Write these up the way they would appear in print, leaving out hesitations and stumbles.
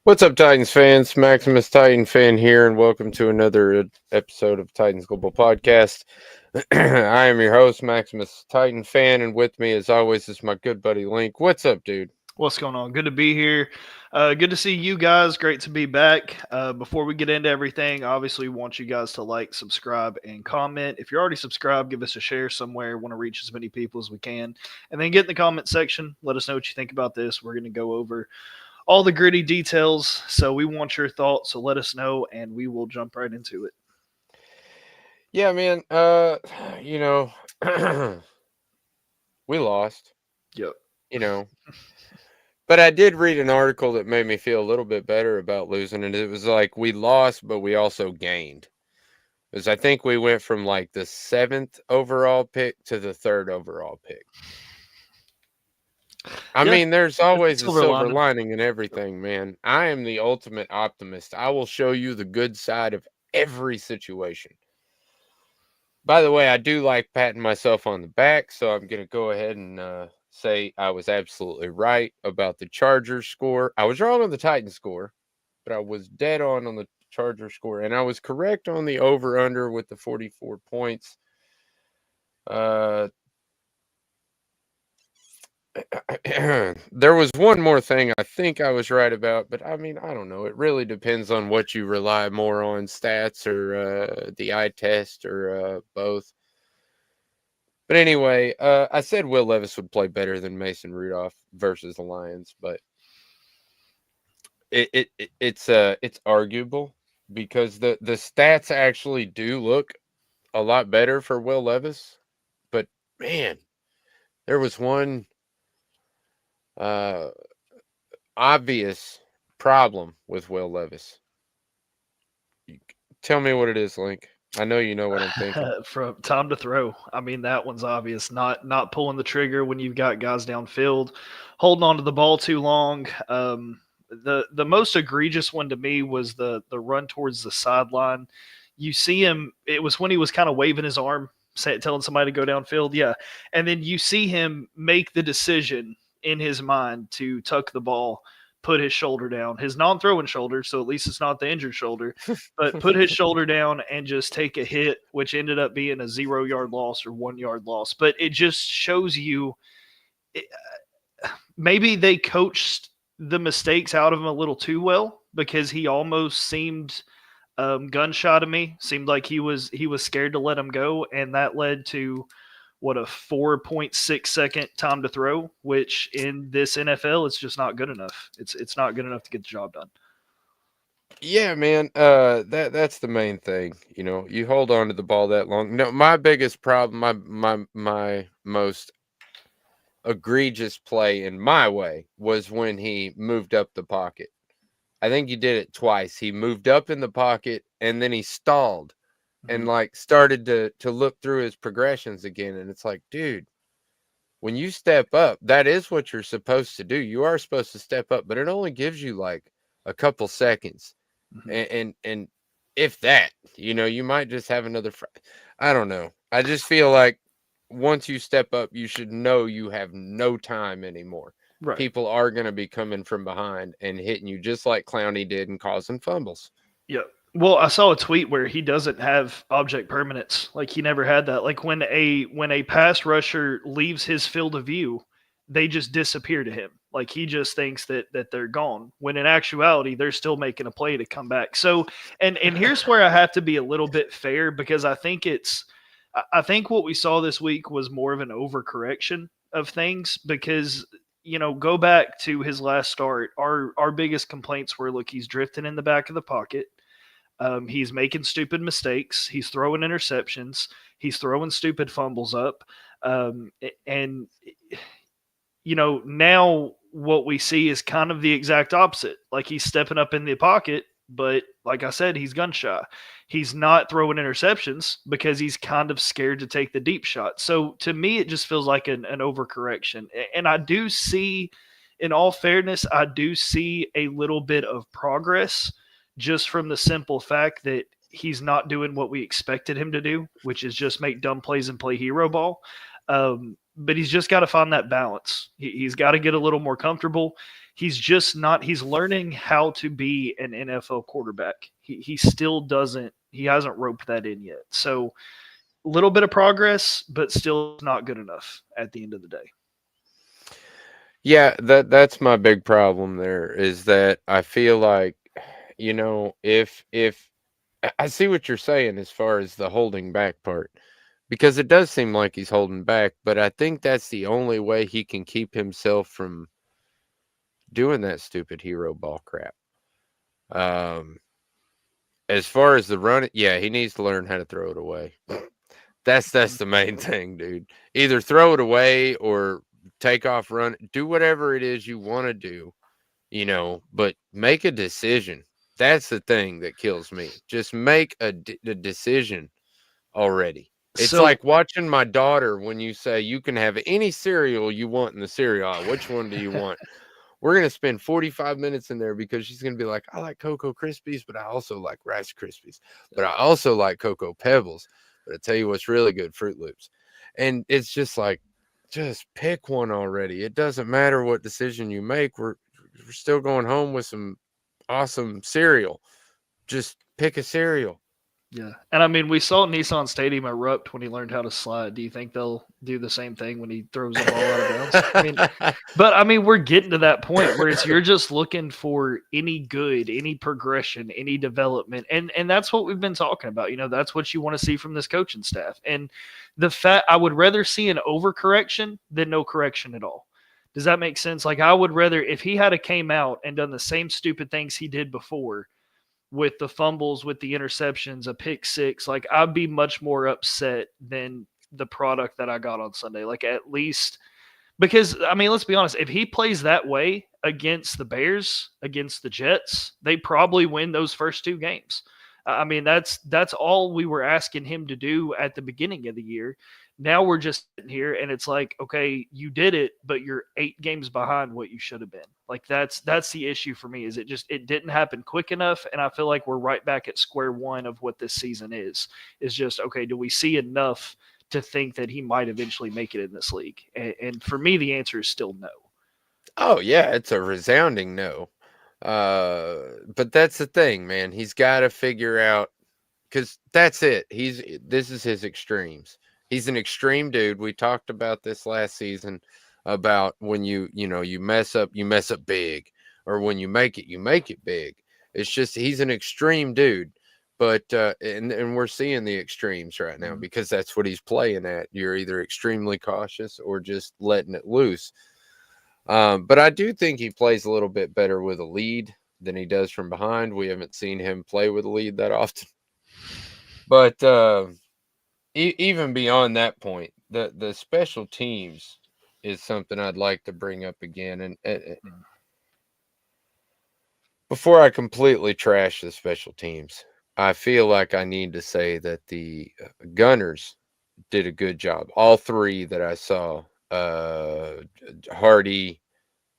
What's up, Titans fans? Maximus Titan fan here, and welcome to another episode of Titans Global Podcast. I am your host, Maximus Titan fan, and with me, as always, is my good buddy Link. What's up, dude? What's going on? Good to be here. Good to see you guys. Great to be back. Before we get into everything, obviously, we want you guys to like, subscribe, and comment. If you're already subscribed, give us a share somewhere. Want to reach as many people as we can. And then get in the comment section. Let us know what you think about this. We're going to go over all the gritty details. So we want your thoughts. So let us know, and we will jump right into it. Yeah, man. You know, we lost. Yep. You know, but I did read an article that made me feel a little bit better about losing, and it was like we lost, but we also gained. Because I think we went from like the 7th overall pick to the 3rd overall pick. I Yeah, mean, there's always a silver lining. lining in everything, man. I am the ultimate optimist. I will show you the good side of every situation. By the way, I do like patting myself on the back, so I'm going to go ahead and say I was absolutely right about the Chargers score. I was wrong on the Titans score, but I was dead on the Chargers score, and I was correct on the over-under with the 44 points. There was one more thing I think I was right about, but I mean, I don't know. It really depends on what you rely more on, stats or the eye test or both. But anyway, I said Will Levis would play better than Mason Rudolph versus the Lions, but it's arguable because the stats actually do look a lot better for Will Levis. But man, there was one obvious problem with Will Levis. Tell me what it is, Link. I know you know what I'm thinking. From time to throw. I mean, that one's obvious. Not pulling the trigger when you've got guys downfield, holding on to the ball too long. The most egregious one to me was the run towards the sideline. You see him. It was when he was kind of waving his arm, telling somebody to go downfield. Yeah, and then you see him make the decision in his mind to tuck the ball, put his shoulder down, his non-throwing shoulder, so at least it's not the injured shoulder, but put his shoulder down and just take a hit, which ended up being a 0 yard loss or 1 yard loss. But it just shows you maybe they coached the mistakes out of him a little too well because he almost seemed gun shy to me. Seemed like he was scared to let him go, and that led to what, a 4.6 second time to throw, which in this NFL it's just not good enough. It's not good enough to get the job done. Yeah, man. That's the main thing. You know, you hold on to the ball that long. No, my biggest problem, my most egregious play in my way was when he moved up the pocket. I think he did it twice. He moved up in the pocket and then he stalled and Mm-hmm. like started to look through his progressions again. And it's like, dude, when you step up, that is what you're supposed to do. You are supposed to step up, but it only gives you like a couple seconds. Mm-hmm. And if that, you know, you might just have another I don't know. I just feel like once you step up, you should know you have no time anymore. Right. People are going to be coming from behind and hitting you just like Clowney did and causing fumbles. Yeah. Well, I saw a tweet where he doesn't have object permanence. Like he never had that. Like when a pass rusher leaves his field of view, they just disappear to him. Like he just thinks that they're gone. When in actuality, they're still making a play to come back. So, and here's where I have to be a little bit fair because I think what we saw this week was more of an overcorrection of things because go back to his last start. Our biggest complaints were, look, he's drifting in the back of the pocket. He's making stupid mistakes. He's throwing interceptions. He's throwing stupid fumbles up. And now what we see is kind of the exact opposite. Like he's stepping up in the pocket, but like I said, he's gun shy. He's not throwing interceptions because he's kind of scared to take the deep shot. So to me, it just feels like an overcorrection. And I do see, in all fairness, I do see a little bit of progress just from the simple fact that he's not doing what we expected him to do, which is just make dumb plays and play hero ball. but he's just got to find that balance. He's got to get a little more comfortable. He's just not. He's learning how to be an NFL quarterback. He still doesn't. He hasn't roped that in yet. So a little bit of progress, but still not good enough at the end of the day. Yeah, that's my big problem there is that I feel like, if I see what you're saying as far as the holding back part, because it does seem like he's holding back, but I think that's the only way he can keep himself from doing that stupid hero ball crap. Um, as far as the run, yeah, he needs to learn how to throw it away. That's the main thing, dude. Either throw it away or take off, run, do whatever it is you want to do, but make a decision. That's the thing that kills me. Just make a decision already. It's like watching my daughter when you say you can have any cereal you want in the cereal aisle. Which one do you want? We're going to spend 45 minutes in there because she's going to be like, I like Cocoa Krispies, but I also like Rice Krispies, but I also like Cocoa Pebbles. But I tell you what's really good, Fruit Loops. And it's just like, just pick one already. It doesn't matter what decision you make. We're still going home with some awesome cereal. Just pick a cereal. Yeah. And I mean, we saw Nissan Stadium erupt when he learned how to slide. Do you think they'll do the same thing when he throws the ball out of bounds? I mean, we're getting to that point where you're just looking for any good, any progression, any development. And that's what we've been talking about. That's what you want to see from this coaching staff. And the fact I would rather see an overcorrection than no correction at all. Does that make sense? Like, I would rather, if he had came out and done the same stupid things he did before, with the fumbles, with the interceptions, a pick six, like, I'd be much more upset than the product that I got on Sunday. Like, at least, because, I mean, let's be honest, if he plays that way against the Bears, against the Jets, they probably win those first two games. I mean, that's all we were asking him to do at the beginning of the year. Now we're just sitting here and it's like, okay, you did it, but you're 8 games behind what you should have been. Like, that's the issue for me, is it didn't happen quick enough. And I feel like we're right back at square one of what this season is just, okay, do we see enough to think that he might eventually make it in this league? And for me, the answer is still no. Oh yeah, it's a resounding no. But that's the thing, man. He's got to figure out, because that's it. This is his extremes. He's an extreme dude. We talked about this last season about when you mess up big, or when you make it big. It's just, he's an extreme dude. But and we're seeing the extremes right now because that's what he's playing at. You're either extremely cautious or just letting it loose. But I do think he plays a little bit better with a lead than he does from behind. We haven't seen him play with a lead that often. But even beyond that point, the special teams is something I'd like to bring up again. And before I completely trash the special teams, I feel like I need to say that the Gunners did a good job. All three that I saw, Hardy,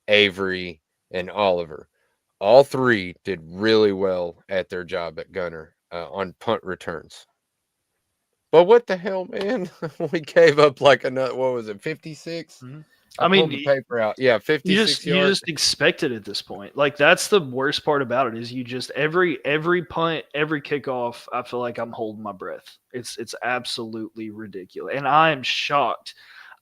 Avery, and Oliver, all three did really well at their job at Gunner on punt returns. But what the hell, man? We gave up like another, what was it, 56? Mm-hmm. I mean, the paper out. Yeah, 56 you just expect it at this point. Like, that's the worst part about it, is you just every punt, every kickoff, I feel like I'm holding my breath. It's absolutely ridiculous. And I am shocked.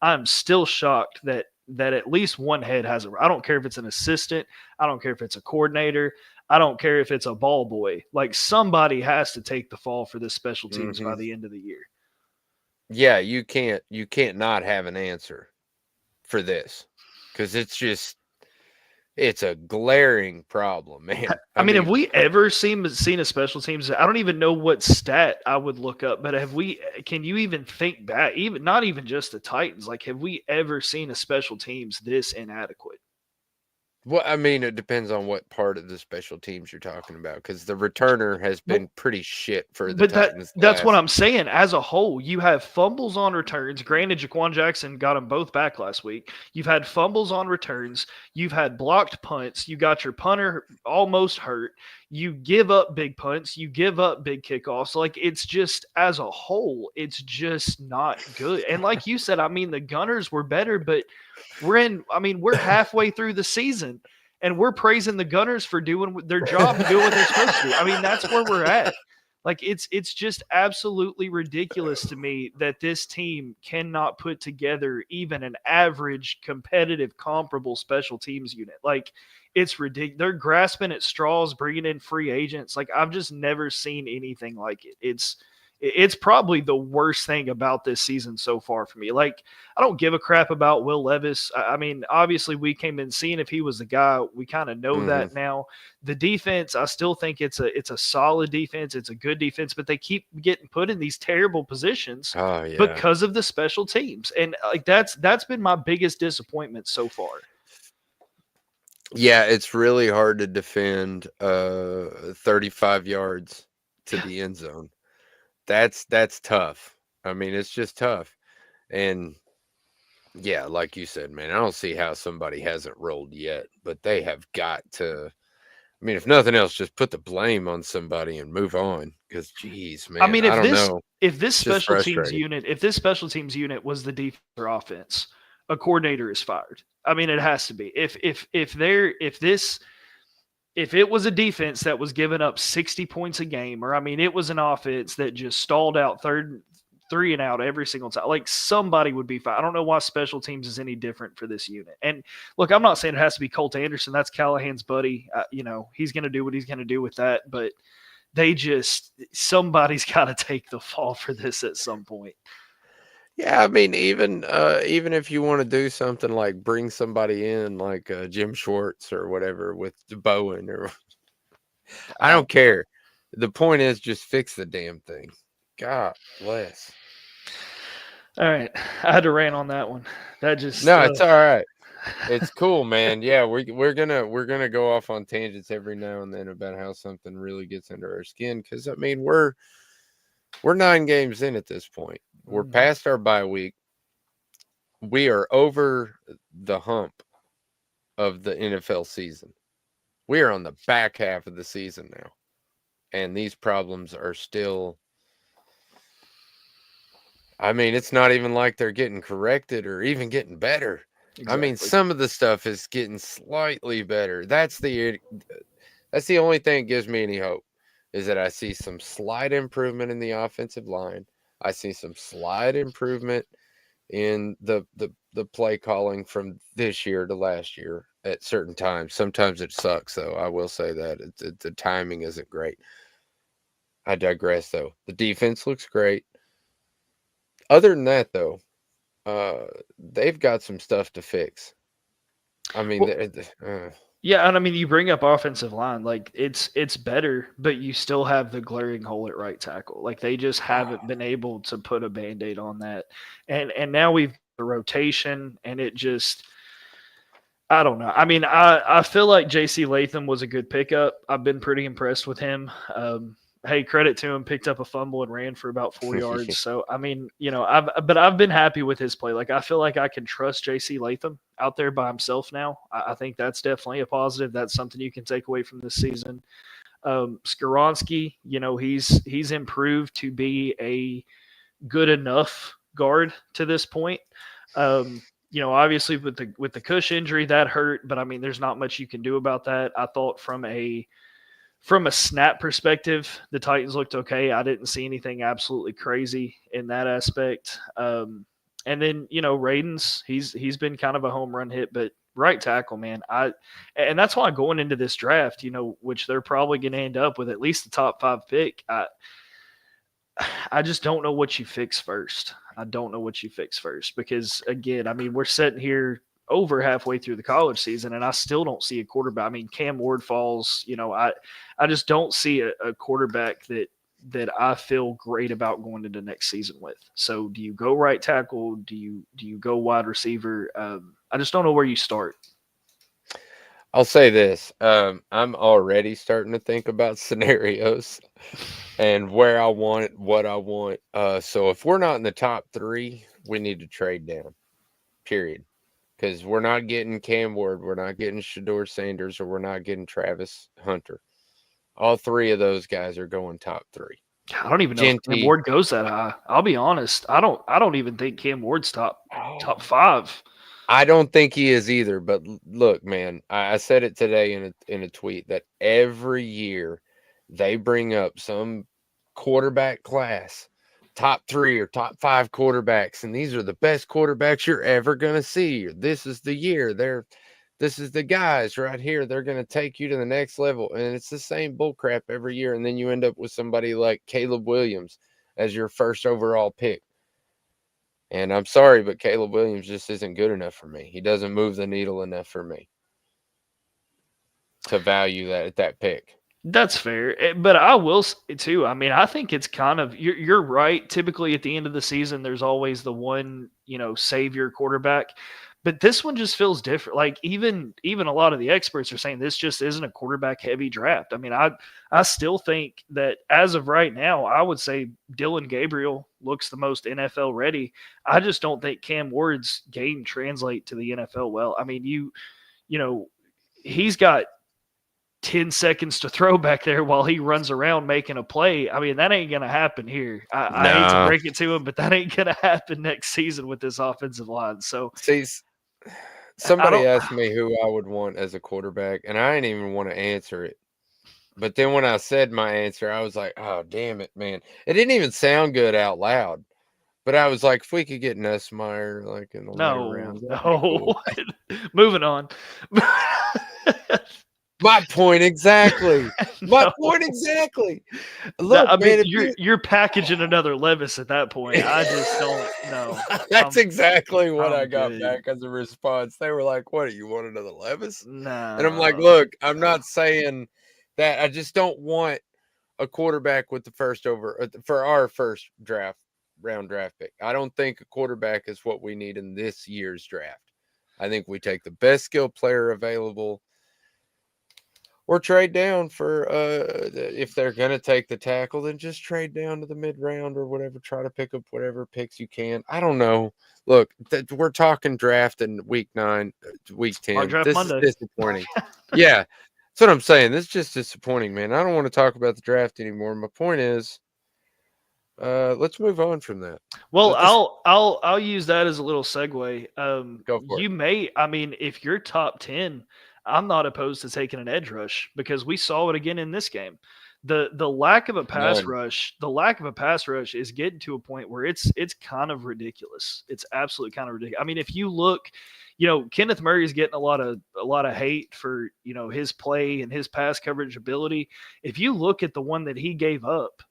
I'm still shocked that at least one head has I don't care if it's an assistant, I don't care if it's a coordinator, I don't care if it's a ball boy. Like, somebody has to take the fall for this special teams by the end of the year. Yeah, you can't not have an answer for this, because it's a glaring problem, man. I mean, have we ever seen a special teams? I don't even know what stat I would look up, but can you even think back, even not even just the Titans, like, have we ever seen a special teams this inadequate? Well, I mean, it depends on what part of the special teams you're talking about, because the returner has Well, been pretty shit for the but Titans the that's what last. I'm saying. As a whole, you have fumbles on returns. Granted, Jaquan Jackson got them both back last week. You've had fumbles on returns. You've had blocked punts. You got your punter almost hurt. You give up big punts. You give up big kickoffs. Like, it's just, as a whole, it's just not good. And like you said, I mean, the Gunners were better, but we're halfway through the season and we're praising the Gunners for doing their job and doing what they're supposed to do. I mean, that's where we're at. Like, it's just absolutely ridiculous to me that this team cannot put together even an average, competitive, comparable special teams unit. Like, it's ridiculous. They're grasping at straws, bringing in free agents. Like, I've just never seen anything like it. It's probably the worst thing about this season so far for me. Like, I don't give a crap about Will Levis. I mean, obviously, we came in seeing if he was the guy. We kind of know that now. The defense, I still think it's a solid defense. It's a good defense, but they keep getting put in these terrible positions because of the special teams, and like that's been my biggest disappointment so far. Yeah, it's really hard to defend 35 yards to the end zone. That's tough. I mean, it's just tough. And yeah, like you said, man, I don't see how somebody hasn't rolled yet, but they have got to. I mean, if nothing else, just put the blame on somebody and move on. Because, geez, man, I mean, I don't know. if this It's just special teams frustrating. unit was the defense or offense, a coordinator is fired. I mean, it has to be. If it was a defense that was giving up 60 points a game, or I mean, it was an offense that just stalled out three and out every single time, like, somebody would be fine. I don't know why special teams is any different for this unit. And look, I'm not saying it has to be Colt Anderson. That's Callahan's buddy. He's going to do what he's going to do with that. But somebody's got to take the fall for this at some point. Yeah, I mean, even if you want to do something like bring somebody in like Jim Schwartz or whatever with Bowen, or I don't care. The point is, just fix the damn thing. God bless. All right, I had to rant on that one. That just No, it's all right. It's cool, man. Yeah, we're gonna go off on tangents every now and then about how something really gets under our skin, because I mean we're 9 games in at this point. We're past our bye week. We are over the hump of the NFL season. We are on the back half of the season now. And these problems are still, I mean, it's not even like they're getting corrected or even getting better. Exactly. I mean, some of the stuff is getting slightly better. That's the only thing that gives me any hope, is that I see some slight improvement in the offensive line. I see some slight improvement in the play calling from this year to last year at certain times. Sometimes it sucks, though. I will say that the timing isn't great. I digress, though. The defense looks great. Other than that, though, they've got some stuff to fix. I mean, yeah, and I mean, you bring up offensive line, like it's better, but you still have the glaring hole at right tackle. Like, they just haven't been able to put a Band-Aid on that. And now we've the rotation, and it just, I don't know. I mean, I feel like J.C. Latham was a good pickup. I've been pretty impressed with him. Hey, credit to him, picked up a fumble and ran for about 4 yards. So, I mean, I've been happy with his play. Like, I feel like I can trust J.C. Latham out there by himself now. I think that's definitely a positive. That's something you can take away from this season. Skoronski, he's improved to be a good enough guard to this point. Obviously with the Cush injury, that hurt, but I mean, there's not much you can do about that. I thought from a snap perspective, the Titans looked okay. I didn't see anything absolutely crazy in that aspect. And then, Radens, he's been kind of a home run hit, but right tackle, man, and that's why going into this draft, which they're probably going to end up with at least the top 5 pick. I just don't know what you fix first. Because, again, I mean, we're sitting here over halfway through the college season, and I still don't see a quarterback. I mean, Cam Ward falls. I just don't see a quarterback that I feel great about going into next season with. So, do you go right tackle? Do you go wide receiver? I just don't know where you start. I'll say this. I'm already starting to think about scenarios and where I want it, what I want. So if we're not in the top 3, we need to trade down. Period. Because we're not getting Cam Ward, we're not getting Shador Sanders, or we're not getting Travis Hunter. All 3 of those guys are going top 3. I don't even know if Cam Genty. Ward goes that high. I'll be honest. I don't even think Cam Ward's top Oh, 5. I don't think he is either. But look, man, I said it today in a tweet that every year they bring up some quarterback class, top 3 or top 5 quarterbacks, and these are the best quarterbacks you're ever gonna see. This is the year. This is the guys right here. They're gonna take you to the next level, and it's the same bullcrap every year. And then you end up with somebody like Caleb Williams as your first overall pick. And I'm sorry, but Caleb Williams just isn't good enough for me. He doesn't move the needle enough for me to value that pick. That's fair, but I will say too. I mean, I think it's kind of you're right. Typically, at the end of the season, there's always the one savior quarterback, but this one just feels different. Like even a lot of the experts are saying this just isn't a quarterback heavy draft. I mean, I still think that as of right now, I would say Dylan Gabriel looks the most NFL ready. I just don't think Cam Ward's game translate to the NFL well. I mean, you know he's got 10 seconds to throw back there while he runs around making a play. I mean, that ain't going to happen here. I hate to break it to him, but that ain't going to happen next season with this offensive line. So, see, somebody asked me who I would want as a quarterback, and I didn't even want to answer it. But then when I said my answer, I was like, oh, damn it, man. It didn't even sound good out loud. But I was like, if we could get Nussmeier like in the later rounds. Cool. Moving on. My point exactly. My point exactly. Look, I mean, man, you're packaging another Levis at that point. I just don't know. That's exactly what I got back as a response. They were like, "What? You want another Levis?" No. And I'm like, "Look, I'm not saying that. I just don't want a quarterback with the first for our first round draft pick. I don't think a quarterback is what we need in this year's draft. I think we take the best skill player available." Or trade down for if they're gonna take the tackle, then just trade down to the mid round or whatever. Try to pick up whatever picks you can. I don't know. Look, we're talking draft in week 9, week 10. This Monday. Is disappointing. Yeah, that's what I'm saying. This is just disappointing, man. I don't want to talk about the draft anymore. My point is, let's move on from that. Well, I'll use that as a little segue. Go for it. I mean, if you're top 10. I'm not opposed to taking an edge rush because we saw it again in this game. The lack of a pass rush, is getting to a point where it's kind of ridiculous. It's absolutely kind of ridiculous. I mean, if you look, Kenneth Murray is getting a lot of hate for, his play and his pass coverage ability. If you look at the one that he gave up,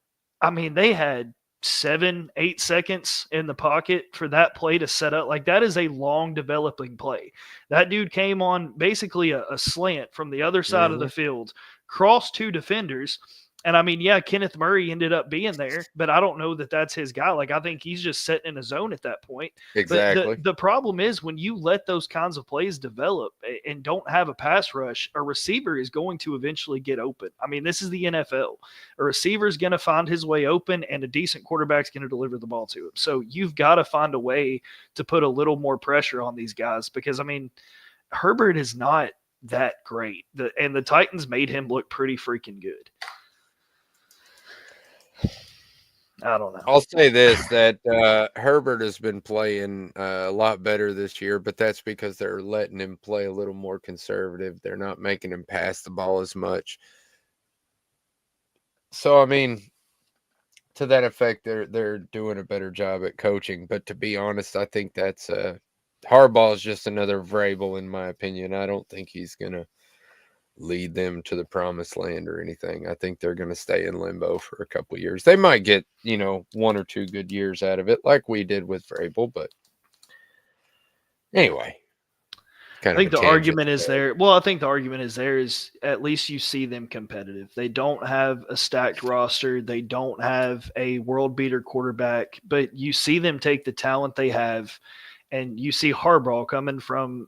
I mean, they had 7-8 seconds in the pocket for that play to set up. Like, that is a long developing play. That dude came on basically a slant from the other side of the field, crossed 2 defenders. And I mean, yeah, Kenneth Murray ended up being there, but I don't know that that's his guy. Like, I think he's just sitting in a zone at that point. Exactly. But the problem is when you let those kinds of plays develop and don't have a pass rush, a receiver is going to eventually get open. I mean, this is the NFL. A receiver is going to find his way open, and a decent quarterback's going to deliver the ball to him. So you've got to find a way to put a little more pressure on these guys because, I mean, Herbert is not that great. And the Titans made him look pretty freaking good. I don't know. I'll say this, that Herbert has been playing a lot better this year, but that's because they're letting him play a little more conservative. They're not making him pass the ball as much. So, I mean, to that effect, they're doing a better job at coaching. But to be honest, I think that's Harbaugh is just another variable in my opinion. I don't think he's going to lead them to the promised land or anything. I think they're going to stay in limbo for a couple of years. They might get, 1 or 2 good years out of it like we did with Vrabel, but anyway. I think the argument is there. Well, I think the argument is there is at least you see them competitive. They don't have a stacked roster. They don't have a world beater quarterback, but you see them take the talent they have, and you see Harbaugh coming from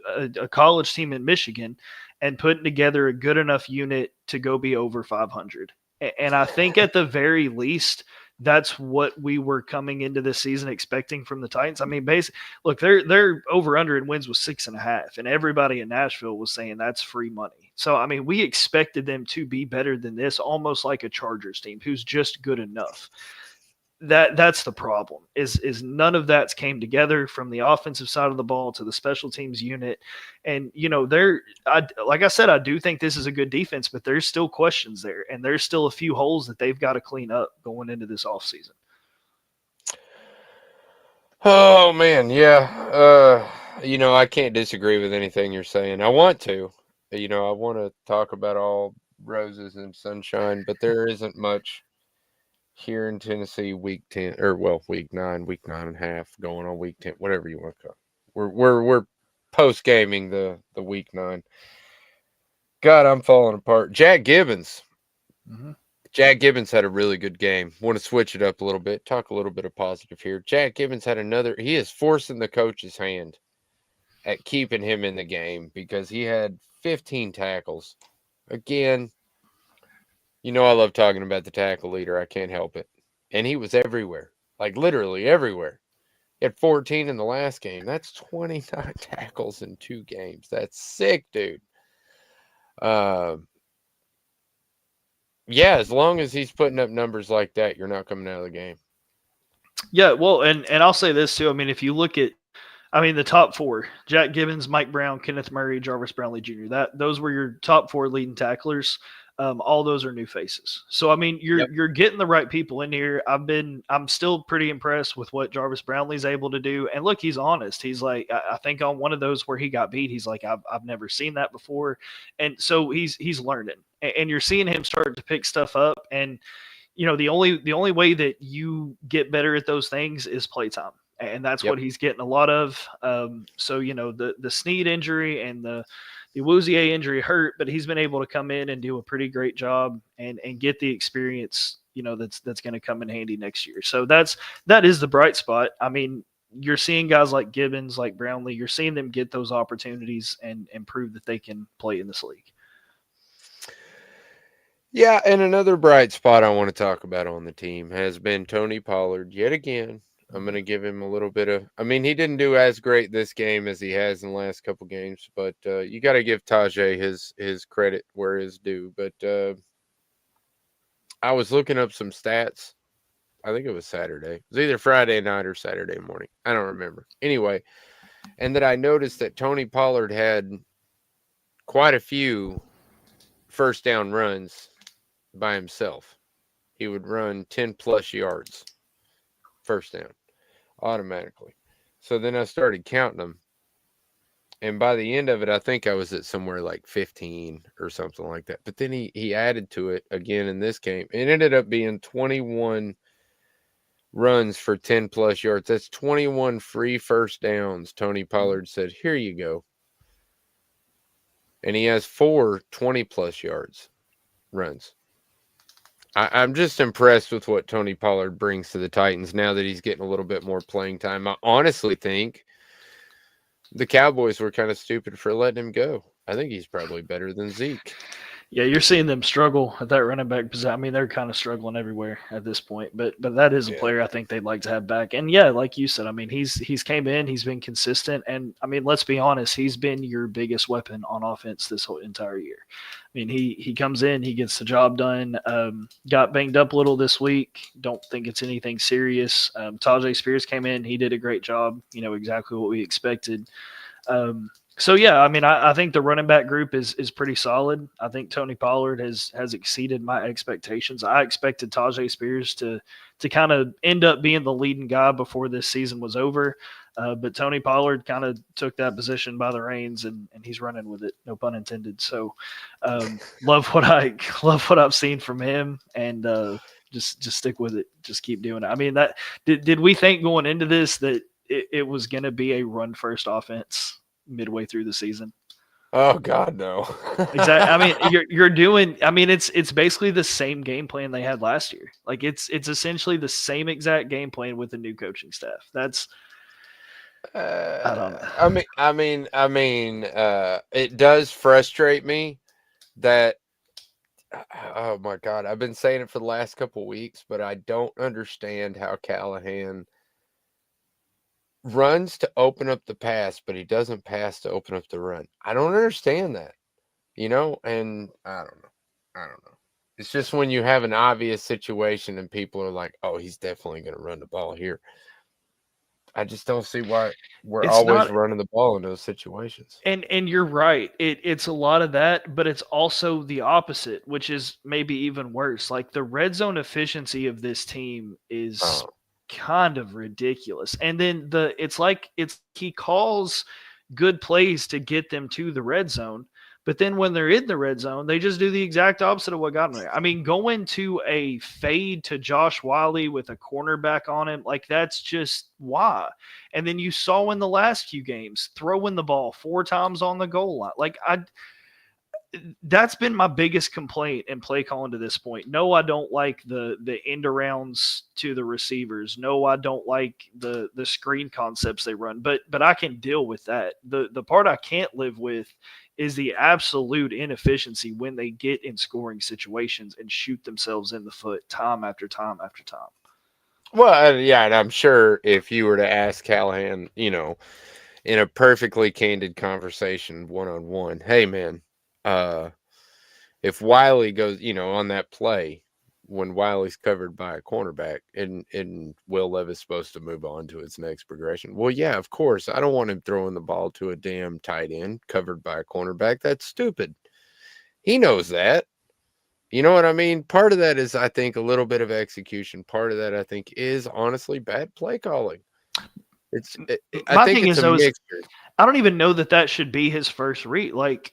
a college team in Michigan and putting together a good enough unit to go be over 500. And I think at the very least, that's what we were coming into this season expecting from the Titans. I mean, basically, look, their over under in wins was 6.5, and everybody in Nashville was saying that's free money. So I mean, we expected them to be better than this, almost like a Chargers team who's just good enough. That's the problem is none of that's came together from the offensive side of the ball to the special teams unit. And like I said, I do think this is a good defense, but there's still questions there, and there's still a few holes that they've got to clean up going into this offseason. Oh man, yeah. I can't disagree with anything you're saying. I want to. I want to talk about all roses and sunshine, but there isn't much here in Tennessee week 10 week 9 and a half going on week 10, whatever you want to call it. We're post gaming the week 9. God, I'm falling apart. Jack Gibbons. Mm-hmm. Jack Gibbons had a really good game. Want to switch it up a little bit, talk a little bit of positive here. Jack Gibbons had he is forcing the coach's hand at keeping him in the game because he had 15 tackles. Again, I love talking about the tackle leader. I can't help it. And he was everywhere, like literally everywhere. He had 14 in the last game. That's 29 tackles in 2 games. That's sick, dude. Yeah, as long as he's putting up numbers like that, you're not coming out of the game. Yeah, well, and I'll say this too. I mean, if you look at, the top 4: Jack Gibbons, Mike Brown, Kenneth Murray, Jarvis Brownlee Jr. Those were your top 4 leading tacklers. All those are new faces. So, I mean, you're getting the right people in here. I'm still pretty impressed with what Jarvis Brownlee's able to do. And look, he's honest. He's like, I think on one of those where he got beat, he's like, I've never seen that before. And so he's learning, and you're seeing him start to pick stuff up. And, the only way that you get better at those things is playtime. And that's what he's getting a lot of. So, the Snead injury and the Awuzie injury hurt, but he's been able to come in and do a pretty great job and get the experience, that's going to come in handy next year. So that is the bright spot. I mean, you're seeing guys like Gibbons, like Brownlee, you're seeing them get those opportunities and prove that they can play in this league. Yeah, and another bright spot I want to talk about on the team has been Tony Pollard yet again. I'm going to give him a little bit of – he didn't do as great this game as he has in the last couple games, but you got to give Tajay his credit where it's due. But I was looking up some stats. I think it was Saturday. It was either Friday night or Saturday morning. I don't remember. Anyway, and that I noticed that Tony Pollard had quite a few first down runs by himself. He would run 10-plus yards first down automatically. So then I started counting them. And by the end of it, I think I was at somewhere like 15 or something like that. But then he added to it again in this game. It ended up being 21 runs for 10-plus yards. That's 21 free first downs. Tony Pollard said, here you go. And he has 4 20-plus yards runs. I'm just impressed with what Tony Pollard brings to the Titans now that he's getting a little bit more playing time. I honestly think the Cowboys were kind of stupid for letting him go. I think he's probably better than Zeke. Yeah, you're seeing them struggle at that running back position. I mean, they're kind of struggling everywhere at this point, but that is a player I think they'd like to have back. And yeah, like you said, I mean, he's came in, he's been consistent, and I mean, let's be honest, he's been your biggest weapon on offense this whole entire year. I mean, he comes in, he gets the job done. Got banged up a little this week. Don't think it's anything serious. Tajay Spears came in, he did a great job. Exactly what we expected. So, yeah, I mean, I think the running back group is pretty solid. I think Tony Pollard has exceeded my expectations. I expected Tajay Spears to kind of end up being the leading guy before this season was over. But Tony Pollard kind of took that position by the reins, and he's running with it, no pun intended. So love what I've seen from him, and just stick with it. Just keep doing it. I mean, that did we think going into this that it was going to be a run-first offense midway through the season? Oh God, no. Exactly. I mean, you're doing. I mean, it's basically the same game plan they had last year. Like it's essentially the same exact game plan with the new coaching staff. I don't know. It does frustrate me that. Oh my God, I've been saying it for the last couple weeks, but I don't understand how Callahan runs to open up the pass, but he doesn't pass to open up the run. I don't understand that, and I don't know. I don't know. It's just when you have an obvious situation and people are like, "Oh, he's definitely going to run the ball here." I just don't see why we're It's always not, running the ball in those situations. and you're right. It's a lot of that, but it's also the opposite, which is maybe even worse. Like the red zone efficiency of this team is Oh, kind of ridiculous. And then it's he calls good plays to get them to the red zone, but then when they're in the red zone, they just do the exact opposite of what got them there. I mean, going to a fade to Josh Wiley with a cornerback on him, like that's just why. And then you saw in the last few games throwing the ball 4 times on the goal line. That's been my biggest complaint in play calling to this point. No, I don't like the end arounds to the receivers. No, I don't like the screen concepts they run. But I can deal with that. The part I can't live with is the absolute inefficiency when they get in scoring situations and shoot themselves in the foot time after time after time. well, yeah, and I'm sure if you were to ask Callahan, in a perfectly candid conversation, one on one, hey man, uh, if Wiley goes, on that play when Wiley's covered by a cornerback and Will Levis supposed to move on to its next progression. Well, yeah, of course. I don't want him throwing the ball to a damn tight end covered by a cornerback. That's stupid. He knows that. You know what I mean? Part of that is, I think, a little bit of execution. Part of that, I think, is honestly bad play calling. I My think thing it's is a though is mixture. I don't even know that should be his first read. Like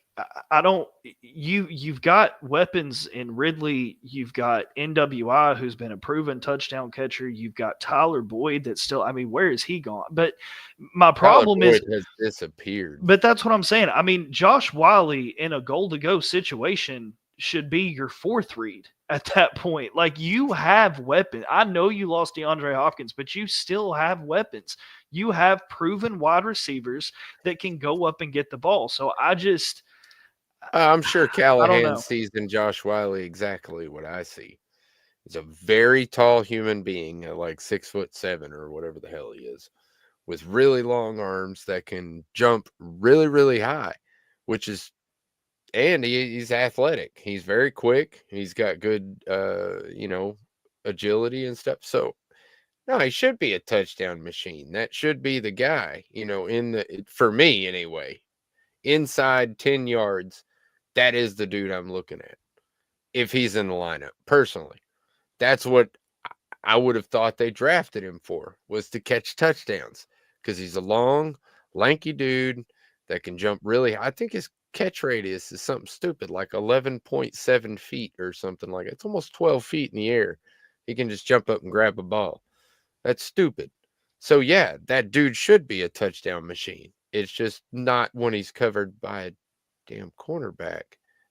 I don't. You've got weapons in Ridley. You've got NWI, who's been a proven touchdown catcher. You've got Tyler Boyd. That's still. I mean, where is he gone? But my Tyler problem is, Boyd has disappeared. but that's what I'm saying. I mean, Josh Wiley in a goal to go situation should be your fourth read at that point. Like you have weapons. I know you lost DeAndre Hopkins, but you still have weapons. You have proven wide receivers that can go up and get the ball. So I'm sure I don't Callahan know. sees in Josh Wiley exactly what I see. He's a very tall human being at like 6'7" or whatever the hell he is, with really long arms that can jump really, really high, which is, and he's athletic. He's very quick. He's got good, agility and stuff. So, no, he should be a touchdown machine. That should be the guy, for me anyway, inside 10 yards. That is the dude I'm looking at if he's in the lineup, personally. That's what I would have thought they drafted him for, was to catch touchdowns, because he's a long, lanky dude that can jump really high. I think his catch radius is something stupid, like 11.7 feet or something like that. It's almost 12 feet in the air. He can just jump up and grab a ball. That's stupid. So, yeah, that dude should be a touchdown machine. It's just not when he's covered by a damn cornerback,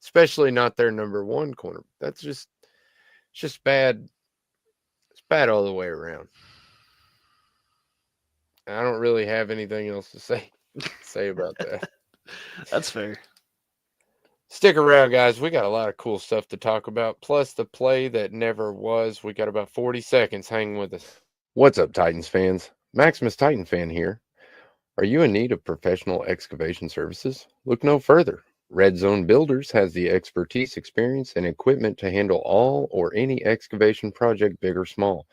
especially not their number one corner. It's just bad. It's bad all the way around. I don't really have anything else to say about that. That's fair. Stick around, guys. We got a lot of cool stuff to talk about, plus the play that never was. We got about 40 seconds. Hang with us. What's up, Titans fans? Maximus Titan fan here. Are you in need of professional excavation services? Look no further. Red Zone Builders has the expertise, experience, and equipment to handle all or any excavation project, big or small.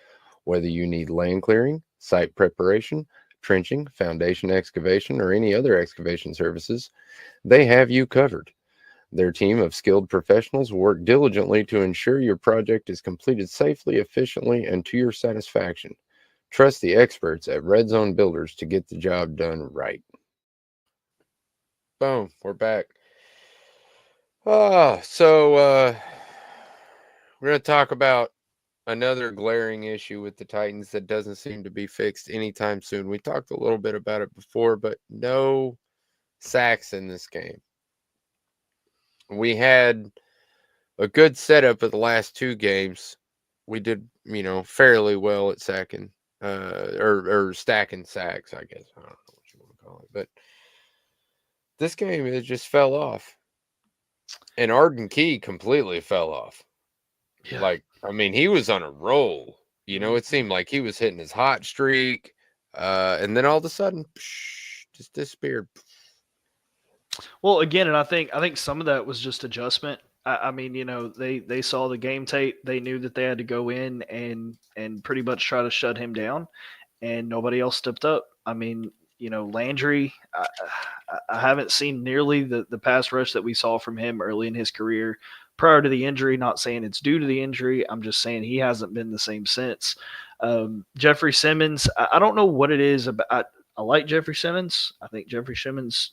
Whether you need land clearing, site preparation, trenching, foundation excavation, or any other excavation services, they have you covered. Their team of skilled professionals work diligently to ensure your project is completed safely, efficiently, and to your satisfaction. Trust the experts at Red Zone Builders to get the job done right. Boom, we're back. So we're going to talk about another glaring issue with the Titans that doesn't seem to be fixed anytime soon. We talked a little bit about it before, but no sacks in this game. We had a good setup of the last two games. We did, fairly well at sacking, or stacking sacks, I guess. I don't know. call it. But this game, it just fell off. And Arden Key completely fell off. Yeah. Like, I mean, he was on a roll. You know, it seemed like he was hitting his hot streak. And then all of a sudden, just disappeared. Well, again, and I think some of that was just adjustment. I mean, you know, they saw the game tape. They knew that they had to go in and pretty much try to shut him down, and nobody else stepped up. I mean, you know, Landry, I haven't seen nearly the pass rush that we saw from him early in his career prior to the injury. Not saying it's due to the injury. I'm just saying he hasn't been the same since. Jeffrey Simmons, I don't know what it is about. I like Jeffrey Simmons. I think Jeffrey Simmons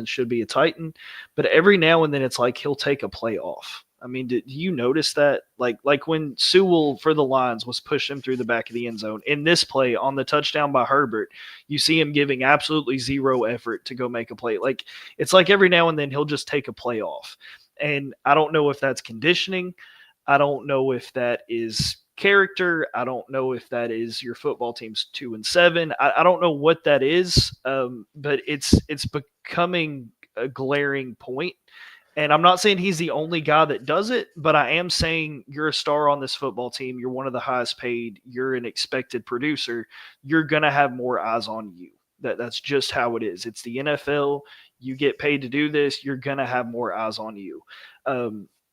should be a Titan, but every now and then it's like he'll take a play off. I mean, do you notice that? Like when Sewell for the Lions was pushing him through the back of the end zone in this play on the touchdown by Herbert, you see him giving absolutely zero effort to go make a play. Like it's like every now and then he'll just take a play off, and I don't know if that's conditioning. I don't know if that is character. I don't know if that is your football team's 2-7. I don't know what that is, but it's becoming a glaring point. And I'm not saying he's the only guy that does it, but I am saying you're a star on this football team. You're one of the highest paid. You're an expected producer. You're going to have more eyes on you. That's just how it is. It's the NFL. You get paid to do this. You're going to have more eyes on you.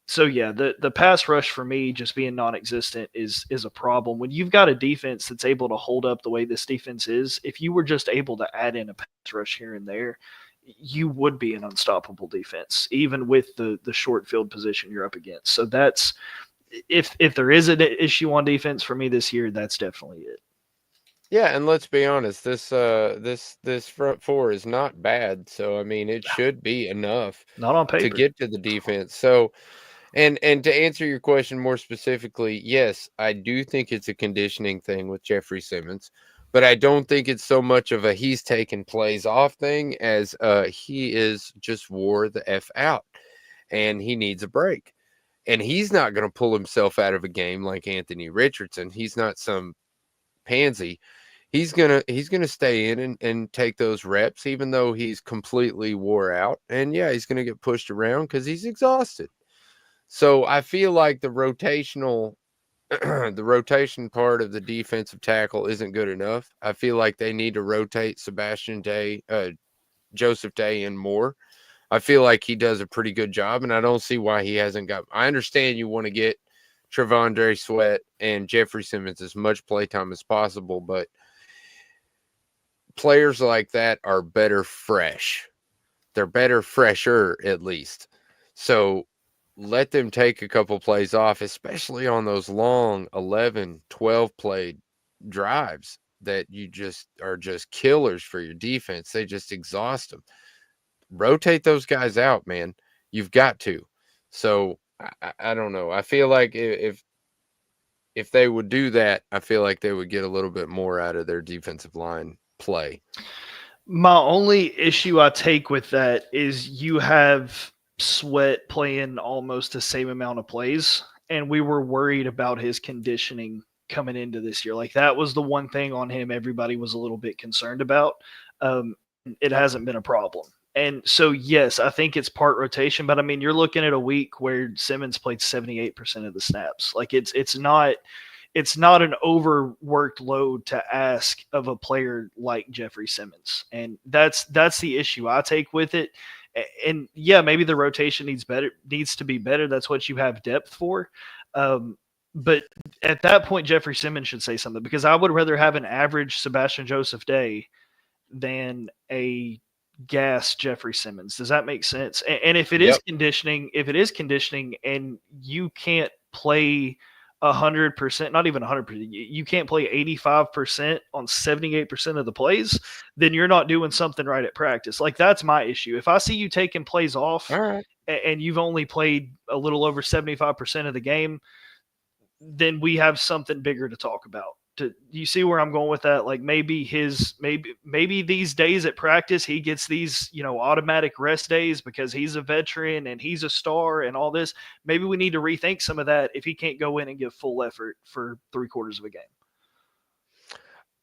So yeah, the pass rush for me just being non-existent is a problem. When you've got a defense that's able to hold up the way this defense is, if you were just able to add in a pass rush here and there, you would be an unstoppable defense, even with the short field position you're up against. So that's if there is an issue on defense for me this year, that's definitely it. Yeah, and let's be honest, this front four is not bad. So I mean, it should be enough Not on paper to get to the defense. So and to answer your question more specifically, yes, I do think it's a conditioning thing with Jeffrey Simmons, but I don't think it's so much of a he's taking plays off thing as he is just wore the F out and he needs a break. And he's not going to pull himself out of a game like Anthony Richardson. He's not some pansy. He's gonna stay in and take those reps, even though he's completely wore out. And yeah, he's gonna get pushed around because he's exhausted. So I feel like the rotation part of the defensive tackle isn't good enough. I feel like they need to rotate Joseph Day in more. I feel like he does a pretty good job, and I don't see why he hasn't got. I understand you want to get Trevondre Sweat and Jeffrey Simmons as much playtime as possible, but players like that are better fresh. They're better fresher, at least. So let them take a couple plays off, especially on those long 11, 12 play drives that you just are just killers for your defense. They just exhaust them. Rotate those guys out, man. You've got to. So I don't know. I feel like if they would do that, I feel like they would get a little bit more out of their defensive line play. My only issue I take with that is you have Sweat playing almost the same amount of plays, and we were worried about his conditioning coming into this year. Like that was the one thing on him everybody was a little bit concerned about. It hasn't been a problem. And so, yes, I think it's part rotation, but I mean, you're looking at a week where Simmons played 78% of the snaps. Like it's not an overworked load to ask of a player like Jeffrey Simmons. And that's the issue I take with it. And yeah, maybe the rotation needs to be better. That's what you have depth for. But at that point, Jeffrey Simmons should say something, because I would rather have an average Sebastian Joseph Day than a gas Jeffrey Simmons. Does that make sense? And if it is conditioning, and you can't play 100%, not even 100%, you can't play 85% on 78% of the plays, then you're not doing something right at practice. Like that's my issue. If I see you taking plays off, all right, and you've only played a little over 75% of the game, then we have something bigger to talk about. You see where I'm going with that? Like maybe these days at practice, he gets these, automatic rest days because he's a veteran and he's a star and all this. Maybe we need to rethink some of that if he can't go in and give full effort for 3/4 of a game.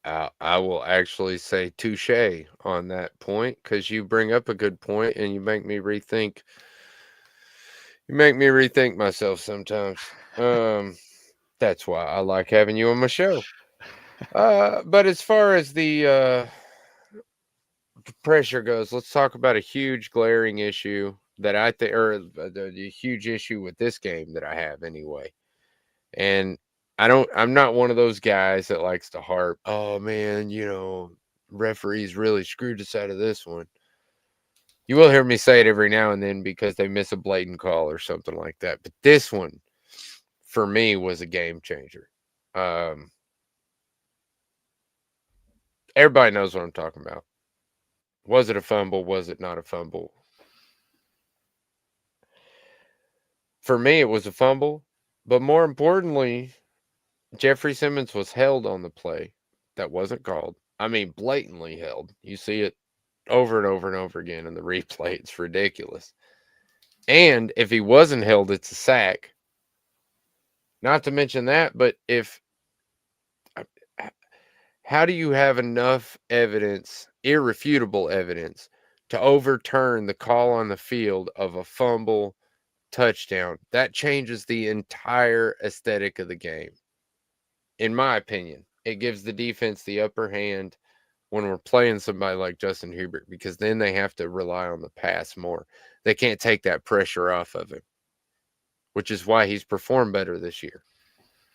I will actually say touche on that point because you bring up a good point and you make me rethink. You make me rethink myself sometimes. That's why I like having you on my show. But as far as the pressure goes, let's talk about a huge glaring issue that I think, or the huge issue with this game that I have anyway. And I'm not one of those guys that likes to harp, oh man, referees really screwed us out of this one. You will hear me say it every now and then because they miss a blatant call or something like that. But this one, for me, was a game changer. Everybody knows what I'm talking about. Was it a fumble? Was it not a fumble? For me, it was a fumble. But more importantly, Jeffrey Simmons was held on the play that wasn't called. I mean, blatantly held. You see it over and over and over again in the replay. It's ridiculous. And if he wasn't held, it's a sack. Not to mention that, but how do you have enough evidence, irrefutable evidence, to overturn the call on the field of a fumble touchdown? That changes the entire aesthetic of the game. In my opinion, it gives the defense the upper hand when we're playing somebody like Justin Herbert, because then they have to rely on the pass more. They can't take that pressure off of him, which is why he's performed better this year.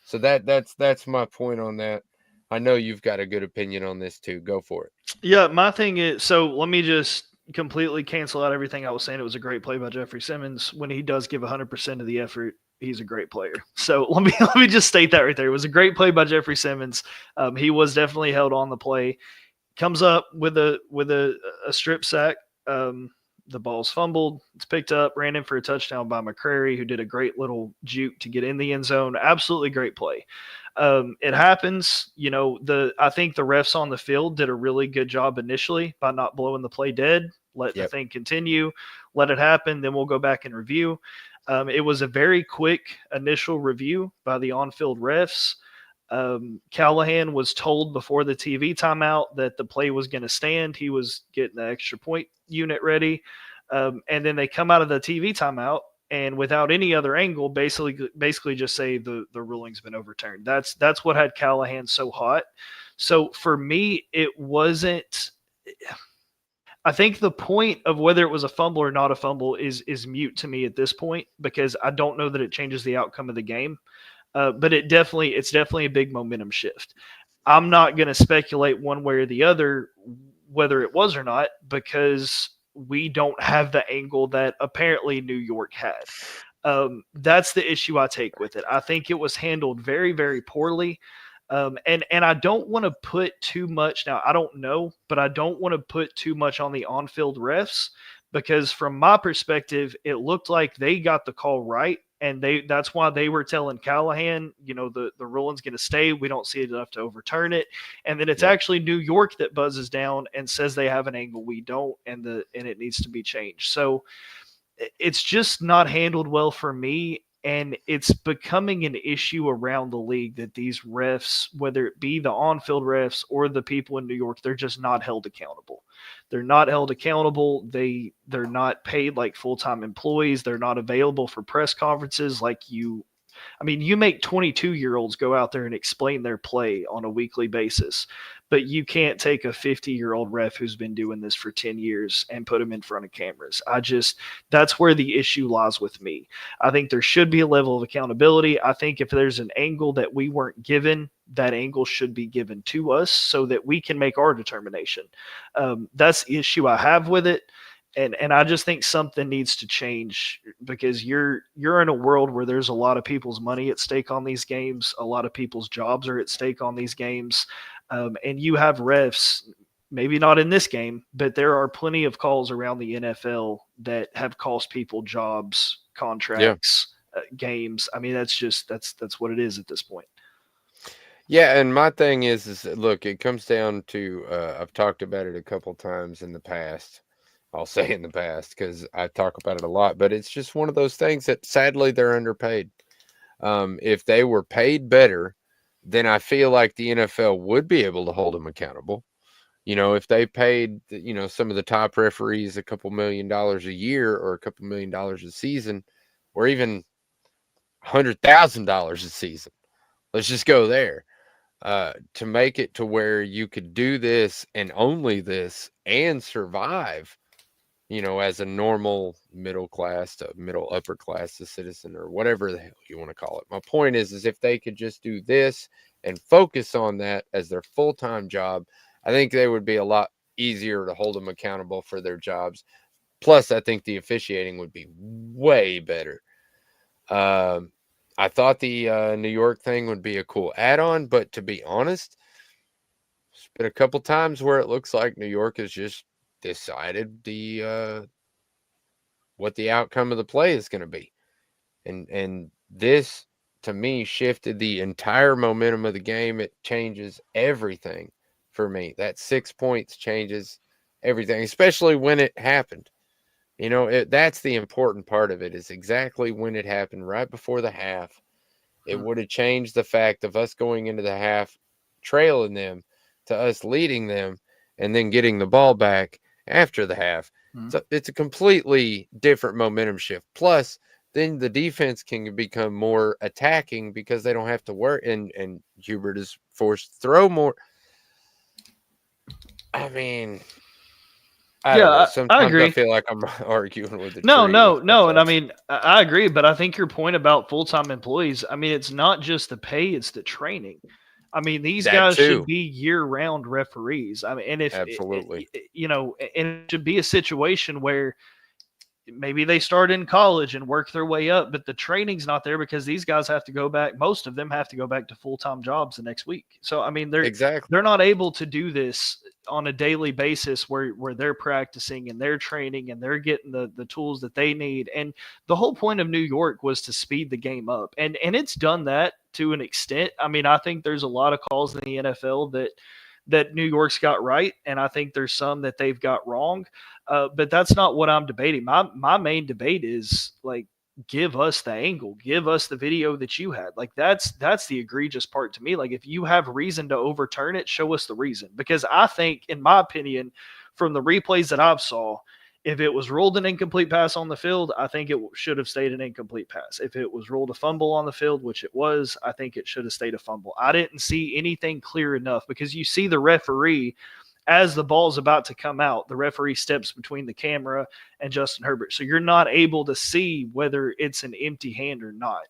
So that's my point on that. I know you've got a good opinion on this too. Go for it. Yeah, my thing is, so let me just completely cancel out everything I was saying. It was a great play by Jeffrey Simmons. When he does give 100% of the effort, he's a great player. So let me just state that right there. It was a great play by Jeffrey Simmons. He was definitely held on the play. Comes up with a strip sack. The ball's fumbled. It's picked up, ran in for a touchdown by McCrary, who did a great little juke to get in the end zone. Absolutely great play. It happens. I think the refs on the field did a really good job initially by not blowing the play dead. Let the thing continue. Let it happen. Then we'll go back and review. It was a very quick initial review by the on-field refs. Callahan was told before the TV timeout that the play was going to stand. He was getting the extra point unit ready. And then they come out of the TV timeout and without any other angle, basically just say the ruling's been overturned. That's what had Callahan so hot. So for me, it wasn't. I think the point of whether it was a fumble or not a fumble is mute to me at this point, because I don't know that it changes the outcome of the game. But it's definitely a big momentum shift. I'm not going to speculate one way or the other whether it was or not, because we don't have the angle that apparently New York had. That's the issue I take with it. I think it was handled very, very poorly. And I don't want to put too much. Now, I don't know, but I don't want to put too much on the on-field refs, because from my perspective, it looked like they got the call right. And that's why they were telling Callahan, the ruling's going to stay. We don't see it enough to overturn it. And then it's actually New York that buzzes down and says they have an angle we don't, and it needs to be changed. So it's just not handled well for me. And it's becoming an issue around the league that these refs, whether it be the on-field refs or the people in New York, they're just not held accountable. They're not held accountable. They're not paid like full-time employees. They're not available for press conferences like you. I mean, you make 22-year-olds go out there and explain their play on a weekly basis, but you can't take a 50-year-old ref who's been doing this for 10 years and put him in front of cameras. That's where the issue lies with me. I think there should be a level of accountability. I think if there's an angle that we weren't given, that angle should be given to us so that we can make our determination. That's the issue I have with it. And I just think something needs to change, because you're in a world where there's a lot of people's money at stake on these games. A lot of people's jobs are at stake on these games. And you have refs, maybe not in this game, but there are plenty of calls around the NFL that have cost people jobs, contracts, games. I mean, that's what it is at this point. Yeah, and my thing is look, it comes down to I've talked about it a couple times in the past. I'll say in the past because I talk about it a lot, but it's just one of those things that sadly they're underpaid. If they were paid better, then I feel like the NFL would be able to hold them accountable. If they paid, some of the top referees a couple $1,000,000 a year or a couple $1,000,000 a season, or even $100,000 a season. Let's just go there. To make it to where you could do this and only this and survive, as a normal middle class to middle upper class to citizen or whatever the hell you want to call it. My point is if they could just do this and focus on that as their full-time job, I think they would be a lot easier to hold them accountable for their jobs. Plus, I think the officiating would be way better. I thought the New York thing would be a cool add-on, but to be honest, it's been a couple times where it looks like New York has just decided what the outcome of the play is going to be, and this to me shifted the entire momentum of the game. It changes everything for me. That 6 points changes everything, especially when it happened. That's the important part of it, is exactly when it happened, right before the half. It would have changed the fact of us going into the half trailing them to us leading them and then getting the ball back after the half. So it's a completely different momentum shift. Plus, then the defense can become more attacking because they don't have to work, and Hubert is forced to throw more. I mean, I don't know. Sometimes I agree. I feel like I'm arguing with the No, tree no, with no. And I myself. mean, I agree, but I think your point about full-time employees, I mean, it's not just the pay, it's the training. I mean, these That guys should too. be year-round referees. I mean, and if Absolutely. and it should be a situation where maybe they start in college and work their way up, but the training's not there because these guys have to go back. Most of them have to go back to full-time jobs the next week. So I mean, Exactly. they're not able to do this on a daily basis where they're practicing and they're training and they're getting the tools that they need. And the whole point of New York was to speed the game up, and it's done that to an extent. I mean, I think there's a lot of calls in the NFL that New York's got right, and I think there's some that they've got wrong. But that's not what I'm debating. My main debate is like, give us the angle, give us the video that you had. Like that's the egregious part to me. Like if you have reason to overturn it, show us the reason. Because I think, in my opinion, from the replays that I've saw, if it was ruled an incomplete pass on the field, I think it should have stayed an incomplete pass. If it was ruled a fumble on the field, which it was, I think it should have stayed a fumble. I didn't see anything clear enough, because you see the referee, as the ball's about to come out, the referee steps between the camera and Justin Herbert. So you're not able to see whether it's an empty hand or not.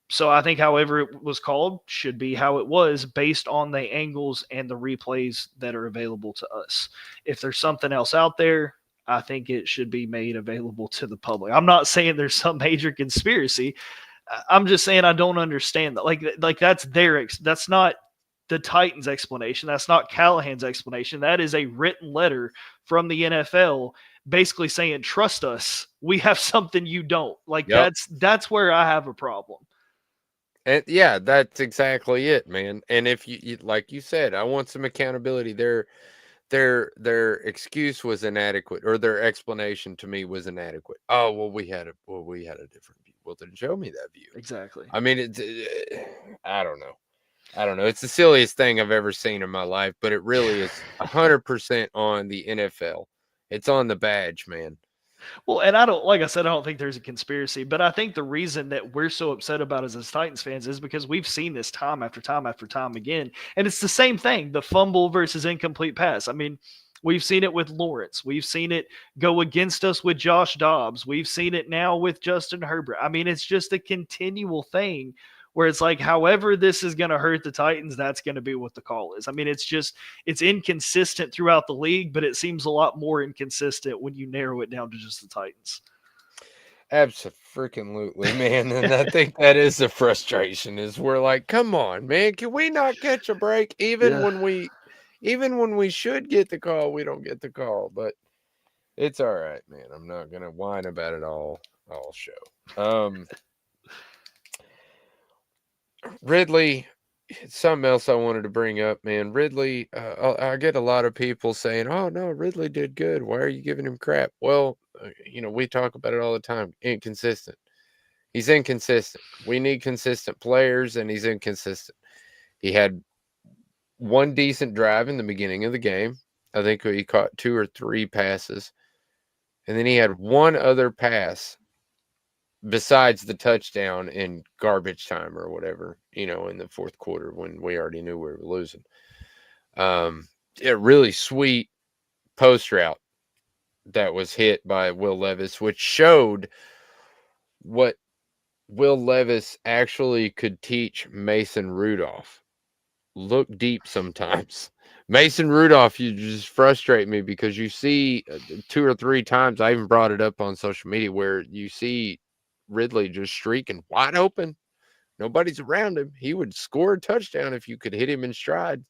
So I think however it was called should be how it was, based on the angles and the replays that are available to us. If there's something else out there, I think it should be made available to the public. I'm not saying there's some major conspiracy. I'm just saying I don't understand that. Like that's not the Titans' explanation. That's not Callahan's explanation. That is a written letter from the NFL basically saying, trust us, we have something you don't. Like Yep. that's where I have a problem. And yeah, that's exactly it, man. And if you like you said, I want some accountability. Their excuse was inadequate, or their explanation to me was inadequate. Oh, well, we had a different view. Well, then show me that view. Exactly. I mean, I don't know. It's the silliest thing I've ever seen in my life, but it really is 100% on the NFL. It's on the badge, man. Well, and I don't, like I said, I don't think there's a conspiracy, but I think the reason that we're so upset about it as Titans fans is because we've seen this time after time after time again. And it's the same thing, the fumble versus incomplete pass. I mean, we've seen it with Lawrence. We've seen it go against us with Josh Dobbs. We've seen it now with Justin Herbert. I mean, it's just a continual thing where it's like, however this is going to hurt the Titans, that's going to be what the call is. I mean, it's inconsistent throughout the league, but it seems a lot more inconsistent when you narrow it down to just the Titans. Absolutely, man. And I think that is the frustration, is we're like, come on, man, can we not catch a break? Even when we should get the call, we don't get the call. But it's all right, man. I'm not gonna whine about it all show. Ridley, something else I wanted to bring up, man. Ridley, I get a lot of people saying, oh, no, Ridley did good. Why are you giving him crap? Well, we talk about it all the time. Inconsistent. He's inconsistent. We need consistent players, and he's inconsistent. He had one decent drive in the beginning of the game. I think he caught 2 or 3 passes. And then he had one other pass besides the touchdown in garbage time or whatever, in the fourth quarter when we already knew we were losing. A really sweet post route that was hit by Will Levis, which showed what Will Levis actually could teach Mason Rudolph. Look deep sometimes. Mason Rudolph, you just frustrate me because you see 2 or 3 times, I even brought it up on social media, where you see Ridley just streaking wide open. Nobody's around him. He would score a touchdown if you could hit him in stride.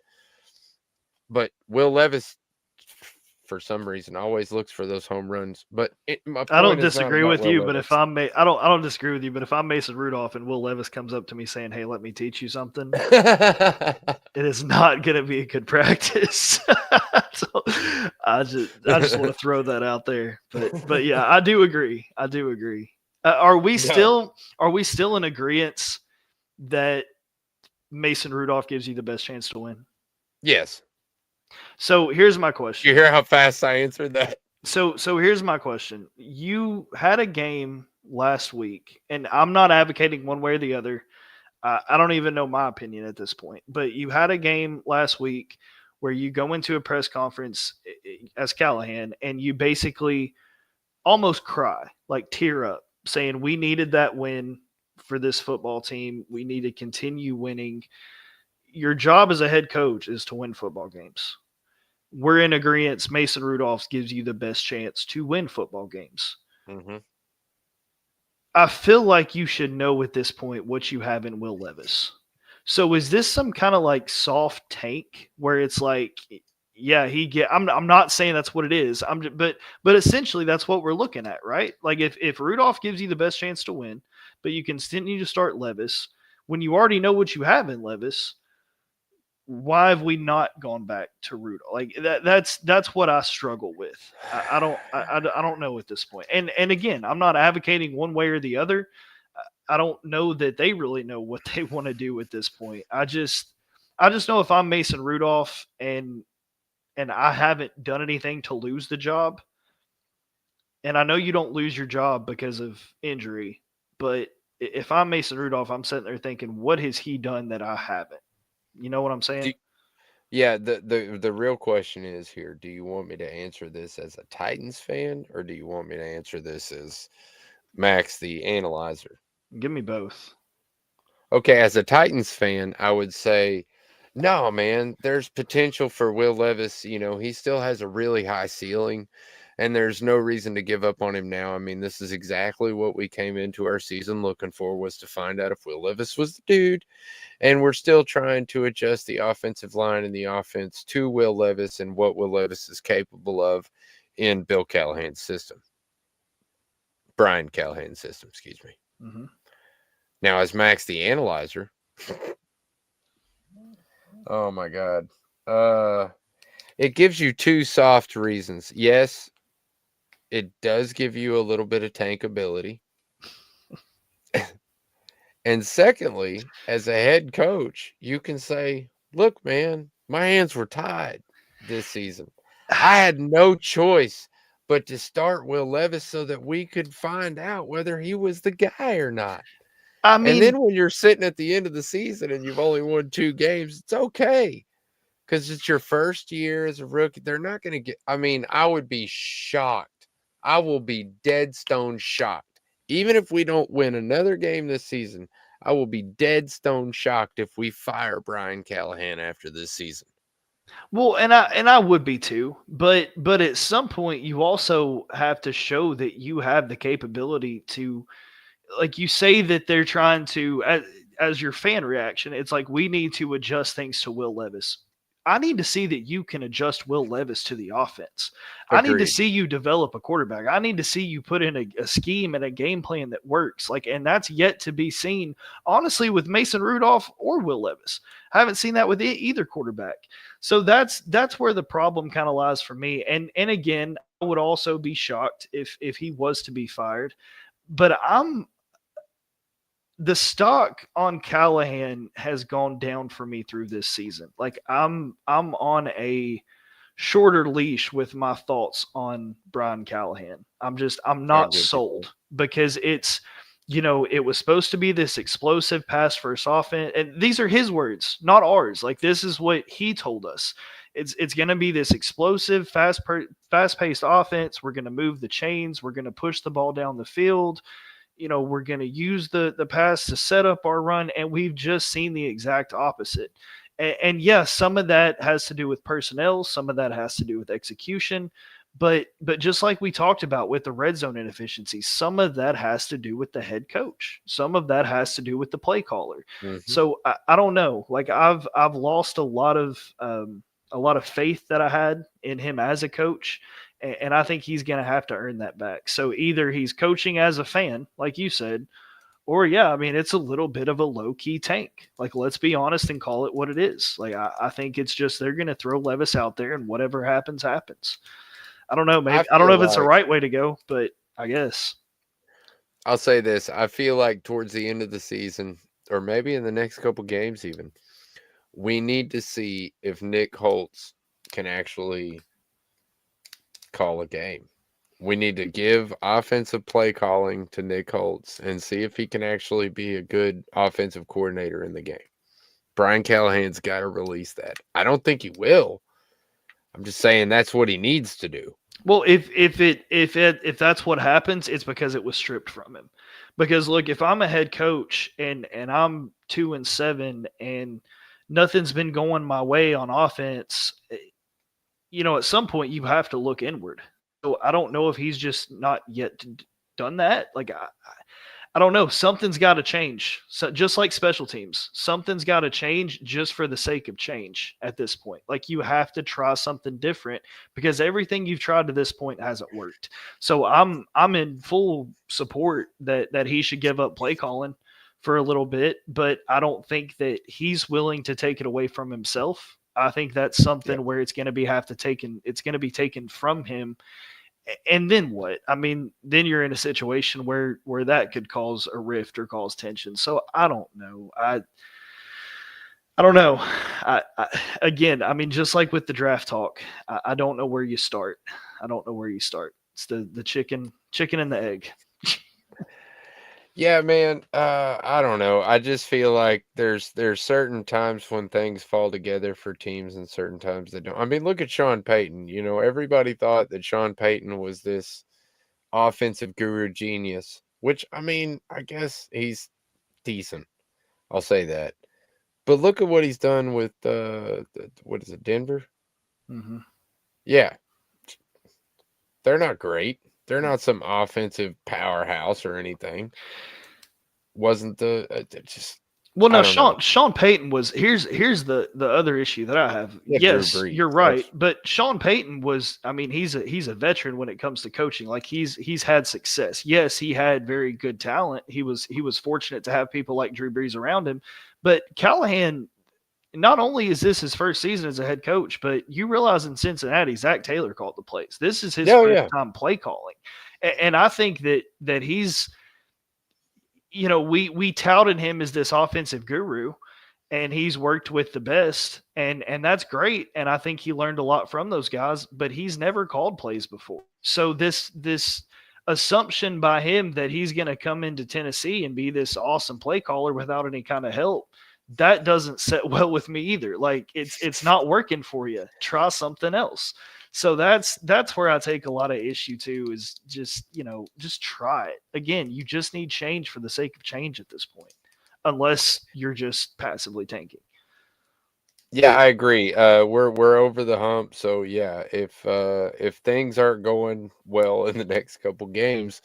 But Will Levis, for some reason, always looks for those home runs. But I don't disagree with you, but if I don't disagree with you, but if I'm Mason Rudolph and Will Levis comes up to me saying, "Hey, let me teach you something," it is not going to be a good practice. So I just want to throw that out there. But yeah, I do agree. Are we still in agreement that Mason Rudolph gives you the best chance to win? Yes. So here's my question. You hear how fast I answered that? So here's my question. You had a game last week, and I'm not advocating one way or the other. I don't even know my opinion at this point, but you had a game last week where you go into a press conference as Callahan and you basically almost cry, like tear up, saying we needed that win for this football team. We need to continue winning. Your job as a head coach is to win football games. We're in agreement. Mason Rudolph gives you the best chance to win football games. Mm-hmm. I feel like you should know at this point what you have in Will Levis. So is this some kind of like soft tank where it's like, yeah, I'm not saying that's what it is. But essentially that's what we're looking at, right? Like if Rudolph gives you the best chance to win, but you continue to start Levis when you already know what you have in Levis, why have we not gone back to Rudolph? Like that's what I struggle with. I don't know at this point. And again, I'm not advocating one way or the other. I don't know that they really know what they want to do at this point. I just know if I'm Mason Rudolph and I haven't done anything to lose the job, and I know you don't lose your job because of injury, but if I'm Mason Rudolph, I'm sitting there thinking, what has he done that I haven't? You know what I'm saying? Yeah, the real question is here, do you want me to answer this as a Titans fan, or do you want me to answer this as Max the analyzer? Give me both. Okay, as a Titans fan, I would say, no, man, there's potential for Will Levis. He still has a really high ceiling, and there's no reason to give up on him now. I mean, this is exactly what we came into our season looking for, was to find out if Will Levis was the dude. And we're still trying to adjust the offensive line and the offense to Will Levis and what Will Levis is capable of in Bill Callahan's system. Brian Callahan's system, excuse me. Mm-hmm. Now, as Max the analyzer, oh my God. It gives you 2 soft reasons. Yes, it does give you a little bit of tank ability. And secondly, as a head coach, you can say, look, man, my hands were tied this season. I had no choice but to start Will Levis so that we could find out whether he was the guy or not. I mean, and then when you're sitting at the end of the season and you've only won 2 games, it's okay. Because it's your first year as a rookie. They're not going to get, I would be shocked. I will be dead stone shocked. Even if we don't win another game this season, I will be dead stone shocked if we fire Brian Callahan after this season. Well, and I would be too, but at some point you also have to show that you have the capability to, like you say that they're trying to, as your fan reaction, it's like we need to adjust things to Will Levis. I need to see that you can adjust Will Levis to the offense. Agreed. I need to see you develop a quarterback. I need to see you put in a scheme and a game plan that works. And that's yet to be seen, honestly, with Mason Rudolph or Will Levis. I haven't seen that with either quarterback. So that's where the problem kind of lies for me. And again, I would also be shocked if he was to be fired. But the stock on Callahan has gone down for me through this season. Like I'm on a shorter leash with my thoughts on Brian Callahan. I'm I not get you. sold because it's it was supposed to be this explosive pass first offense, and these are his words, not ours. Like this is what he told us. It's going to be this explosive, fast paced offense. We're going to move the chains. We're going to push the ball down the field. We're going to use the pass to set up our run, and we've just seen the exact opposite. And yes, some of that has to do with personnel, some of that has to do with execution, but just like we talked about with the red zone inefficiency, some of that has to do with the head coach. Some of that has to do with the play caller. Mhm. So I don't know. Like I've lost a lot of faith that I had in him as a coach, and I think he's going to have to earn that back. So either he's coaching as a fan, like you said, or yeah, I mean, it's a little bit of a low key tank. Like, let's be honest and call it what it is. Like, I think it's just they're going to throw Levis out there, and whatever happens, happens. I don't know. I Maybe I don't know feel if it's the like right way to go, but I guess. I'll say this. I feel like towards the end of the season, or maybe in the next couple games even, we need to see if Nick Holtz can actually call a game. We need to give offensive play calling to Nick Holtz and see if he can actually be a good offensive coordinator in the game. Brian Callahan's got to release that. I don't think he will. I'm just saying that's what he needs to do. Well, if that's what happens, it's because it was stripped from him. Because look, if I'm a head coach and I'm 2-7 and nothing's been going my way on offense, at some point you have to look inward. So I don't know if he's just not yet done that. Like I don't know. Something's got to change. So just like special teams, something's got to change just for the sake of change at this point. Like you have to try something different because everything you've tried to this point hasn't worked. So I'm in full support that he should give up play calling for a little bit, but I don't think that he's willing to take it away from himself. I think that's Yeah. something where it's going to be taken from him. And then what? I mean, then you're in a situation where that could cause a rift or cause tension. So I don't know. I don't know. Again, I mean, just like with the draft talk, I don't know where you start. I don't know where you start. It's the chicken and the egg. Yeah, man. I don't know. I just feel like there's certain times when things fall together for teams and certain times they don't. I mean, look at Sean Payton. Everybody thought that Sean Payton was this offensive guru genius, which I mean, I guess he's decent. I'll say that. But look at what he's done with what is it, Denver? Mm-hmm. Yeah, they're not great. They're not some offensive powerhouse or anything. Wasn't just Well, I no, don't know. Sean Payton was here's the other issue that I have. Yeah, Drew Yes, Brees. you're right, but Sean Payton was, I mean, he's a veteran when it comes to coaching. Like he's had success. Yes, he had very good talent. He was fortunate to have people like Drew Brees around him. But Callahan, not only is this his first season as a head coach, but you realize in Cincinnati, Zach Taylor called the plays. This is his Oh first yeah, time play calling, and I think that he's we touted him as this offensive guru, and he's worked with the best, and that's great. And I think he learned a lot from those guys, but he's never called plays before. So this assumption by him that he's going to come into Tennessee and be this awesome play caller without any kind of help, that doesn't set well with me either. Like it's not working for you. Try something else. So that's where I take a lot of issue too, is just try it. Again, you just need change for the sake of change at this point, unless you're just passively tanking. yeah, I agree. We're over the hump, so yeah. If things aren't going well in the next couple games,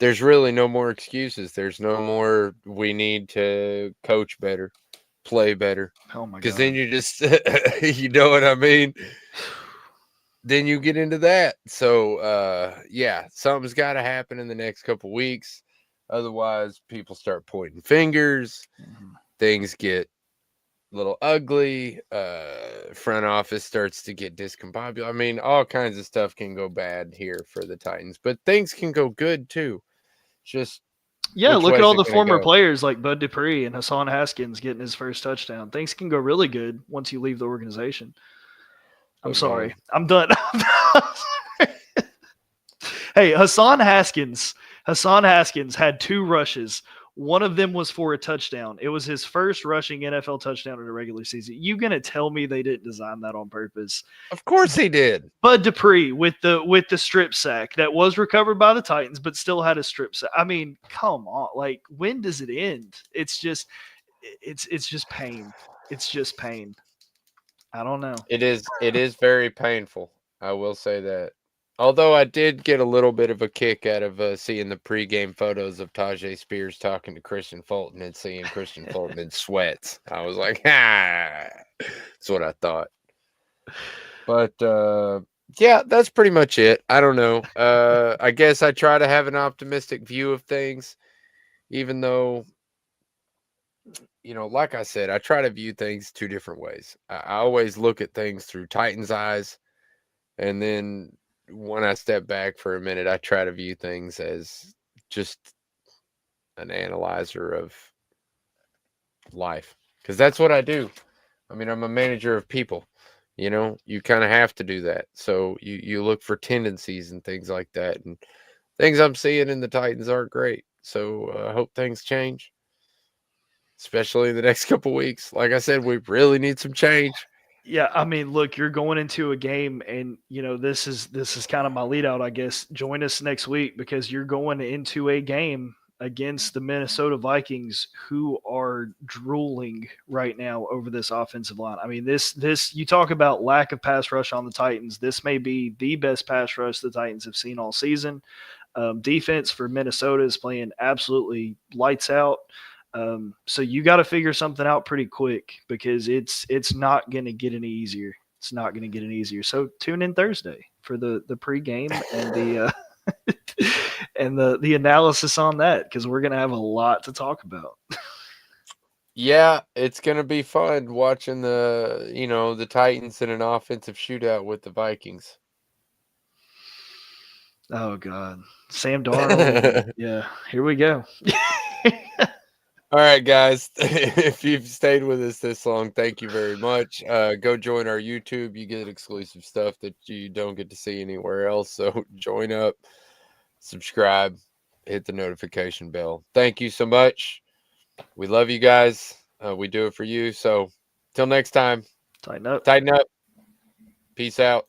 there's really no more excuses. There's no more. We need to coach better, play better, Oh my because god. then you just, you know what I mean. Then you get into that. So yeah, something's got to happen in the next couple weeks. Otherwise, people start pointing fingers. Mhm. Things get a little ugly. Front office starts to get discombobulated. I mean, all kinds of stuff can go bad here for the Titans, but things can go good too. Just Yeah, Which look way at is all it the going to former go? players like Bud Dupree and Hassan Haskins getting his first touchdown. Things can go really good once you leave the organization. I'm But man, sorry. I'm done. Hey, Hassan Haskins. Hassan Haskins had 2 rushes. One of them was for a touchdown. It was his first rushing NFL touchdown in a regular season. You gonna tell me they didn't design that on purpose? of course he did. Bud Dupree with the strip sack that was recovered by the Titans, but still had a strip sack. I mean, come on. Like, when does it end? It's just pain. It's just pain. I don't know. It is very painful. I will say that. Although I did get a little bit of a kick out of seeing the pregame photos of Tajay Spears talking to Christian Fulton and seeing Christian Fulton in sweats. I was like, ah, that's what I thought. But yeah, that's pretty much it. I don't know. I guess I try to have an optimistic view of things, even though, like I said, I try to view things 2 different ways. I always look at things through Titans' eyes, and then when I step back for a minute, I try to view things as just an analyzer of life, because that's what I do. I mean, I'm a manager of people. You kind of have to do that. So you look for tendencies and things like that, and things I'm seeing in the Titans aren't great. So I hope things change, especially in the next couple weeks. Like I said, we really need some change. Yeah, I mean, look, you're going into a game, and this is kind of my lead out, I guess. Join us next week because you're going into a game against the Minnesota Vikings, who are drooling right now over this offensive line. I mean, this you talk about lack of pass rush on the Titans. This may be the best pass rush the Titans have seen all season. Defense for Minnesota is playing absolutely lights out. So you got to figure something out pretty quick because it's not going to get any easier. It's not going to get any easier. So tune in Thursday for the pregame and the and the analysis on that because we're going to have a lot to talk about. Yeah, it's gonna be fun watching the Titans in an offensive shootout with the Vikings. Oh God, Sam Darnold. Yeah, here we go. All right, guys. If you've stayed with us this long, thank you very much. Go join our YouTube. You get exclusive stuff that you don't get to see anywhere else. So join up, subscribe, hit the notification bell. Thank you so much. We love you guys. We do it for you. So till next time, Tighten up. tighten up. Peace out.